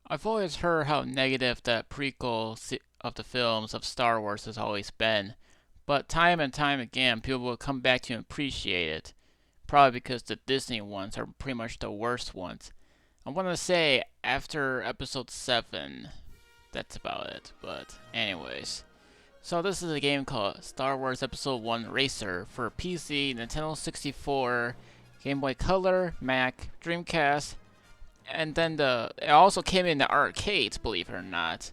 I've always heard how negative the of the films of Star Wars has always been, but time and time again, people will come back to appreciate it. Probably because the Disney ones are pretty much the worst ones. I want to say after Episode 7, that's about it. But, anyways. So, this is a game called Star Wars Episode 1 Racer for PC, Nintendo 64, Game Boy Color, Mac, Dreamcast, and then it also came in the arcades, believe it or not.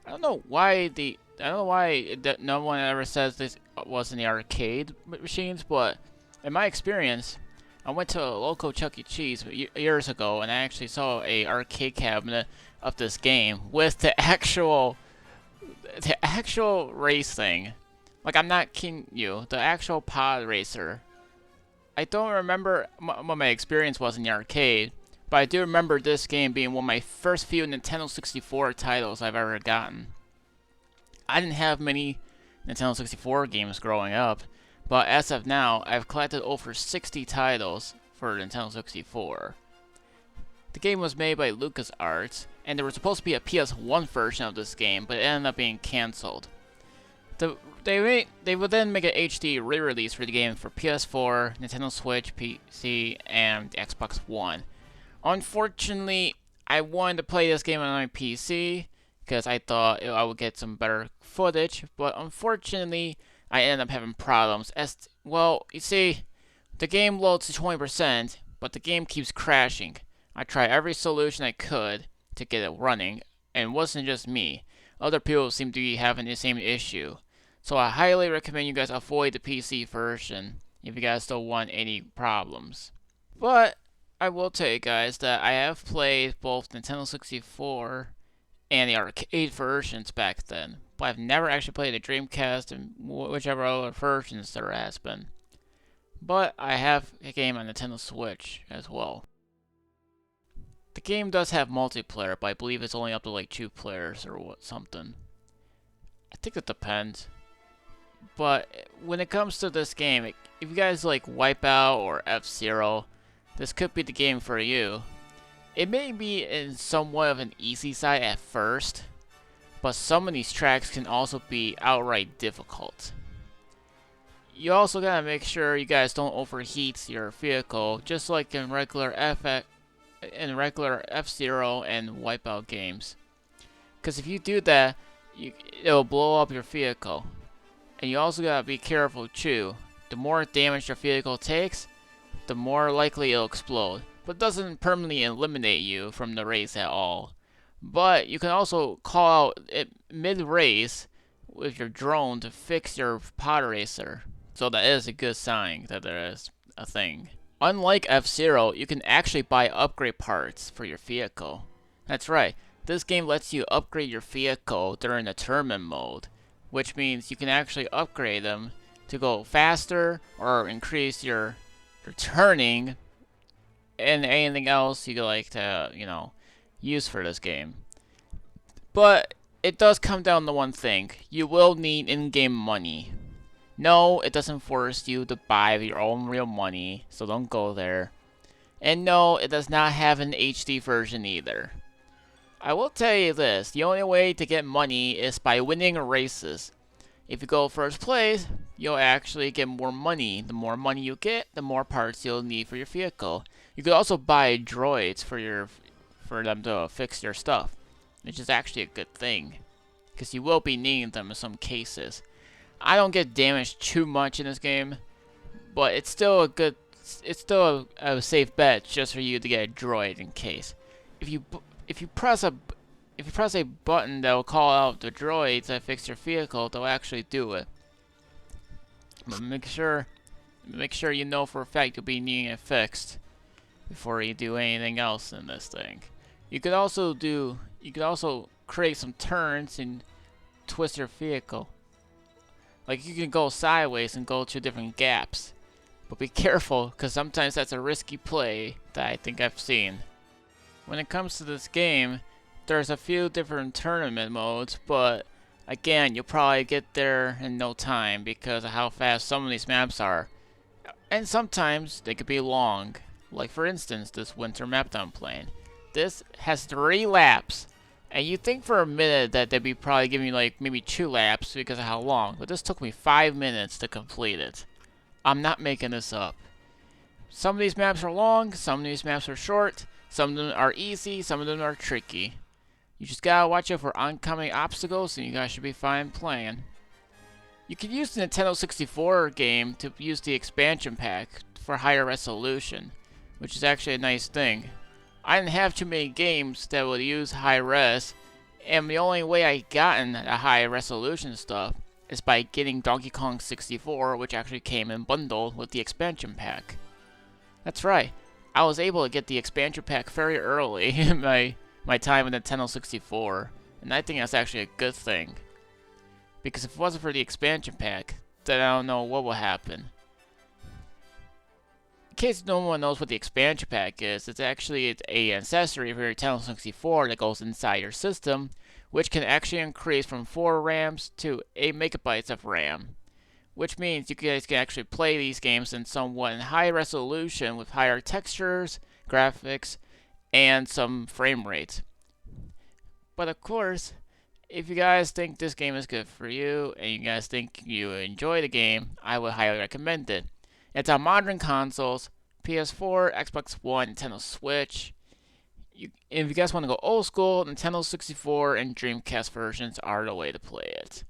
I don't know why no one ever says this was in the arcade machines, but in my experience, I went to a local Chuck E. Cheese years ago, and I actually saw a arcade cabinet of this game with the actual race thing. Like, I'm not kidding you, the actual pod racer. I don't remember what my experience was in the arcade, but I do remember this game being one of my first few Nintendo 64 titles I've ever gotten. I didn't have many Nintendo 64 games growing up, but as of now, I've collected over 60 titles for Nintendo 64. The game was made by LucasArts, and there was supposed to be a PS1 version of this game, but it ended up being cancelled. They would then make an HD re-release for the game for PS4, Nintendo Switch, PC, and Xbox One. Unfortunately, I wanted to play this game on my PC because I thought I would get some better footage, but unfortunately, I ended up having problems. Well, you see, the game loads to 20%, but the game keeps crashing. I tried every solution I could to get it running, and it wasn't just me. Other people seem to be having the same issue. So I highly recommend you guys avoid the PC version if you guys don't want any problems. But I will tell you guys that I have played both Nintendo 64 and the arcade versions back then, but I've never actually played the Dreamcast and whichever other versions there has been. But I have a game on Nintendo Switch as well. The game does have multiplayer, but I believe it's only up to like 2 players or something. I think it depends. But when it comes to this game, if you guys like Wipeout or F-Zero, this could be the game for you. It may be in somewhat of an easy side at first, but some of these tracks can also be outright difficult. You also gotta make sure you guys don't overheat your vehicle, just like in regular F-Zero and Wipeout games. Because if you do that, it'll blow up your vehicle. And you also gotta be careful too. The more damage your vehicle takes, the more likely it'll explode. But it doesn't permanently eliminate you from the race at all. But you can also call out mid-race with your drone to fix your pod racer. So that is a good sign that there is a thing. Unlike F-Zero, you can actually buy upgrade parts for your vehicle. That's right, this game lets you upgrade your vehicle during the tournament mode, which means you can actually upgrade them to go faster or increase your turning and anything else you like to, use for this game. But it does come down to one thing. You will need in-game money. No, it doesn't force you to buy your own real money, so don't go there. And no, it does not have an HD version either. I will tell you this, the only way to get money is by winning races. If you go first place, you'll actually get more money. The more money you get, the more parts you'll need for your vehicle. You could also buy droids for them to fix your stuff, which is actually a good thing, because you will be needing them in some cases. I don't get damaged too much in this game, but it's still a safe bet just for you to get a droid in case. If you press a button that will call out the droids that fix your vehicle, they'll actually do it. But make sure you know for a fact you'll be needing it fixed before you do anything else in this thing. You could also create some turns and twist your vehicle. Like, you can go sideways and go to different gaps. But be careful, because sometimes that's a risky play that I think I've seen. When it comes to this game, there's a few different tournament modes, but again, you'll probably get there in no time because of how fast some of these maps are. And sometimes they could be long. Like, for instance, this winter map that I'm playing. This has 3 laps. And you think for a minute that they'd be probably giving me like maybe 2 laps because of how long. But this took me 5 minutes to complete it. I'm not making this up. Some of these maps are long, some of these maps are short, some of them are easy, some of them are tricky. You just gotta watch out for oncoming obstacles and you guys should be fine playing. You can use the Nintendo 64 game to use the expansion pack for higher resolution, which is actually a nice thing. I didn't have too many games that would use high res, and the only way I gotten a high resolution stuff is by getting Donkey Kong 64, which actually came in bundled with the expansion pack. That's right, I was able to get the expansion pack very early in my time with Nintendo 64, and I think that's actually a good thing. Because if it wasn't for the expansion pack, then I don't know what would happen. In case no one knows what the expansion pack is, it's actually an accessory for your Nintendo 64 that goes inside your system, which can actually increase from 4 RAMs to 8 megabytes of RAM. Which means you guys can actually play these games in somewhat high resolution with higher textures, graphics, and some frame rates. But of course, if you guys think this game is good for you, and you guys think you enjoy the game, I would highly recommend it. It's on modern consoles, PS4, Xbox One, Nintendo Switch. If you guys want to go old school, Nintendo 64 and Dreamcast versions are the way to play it.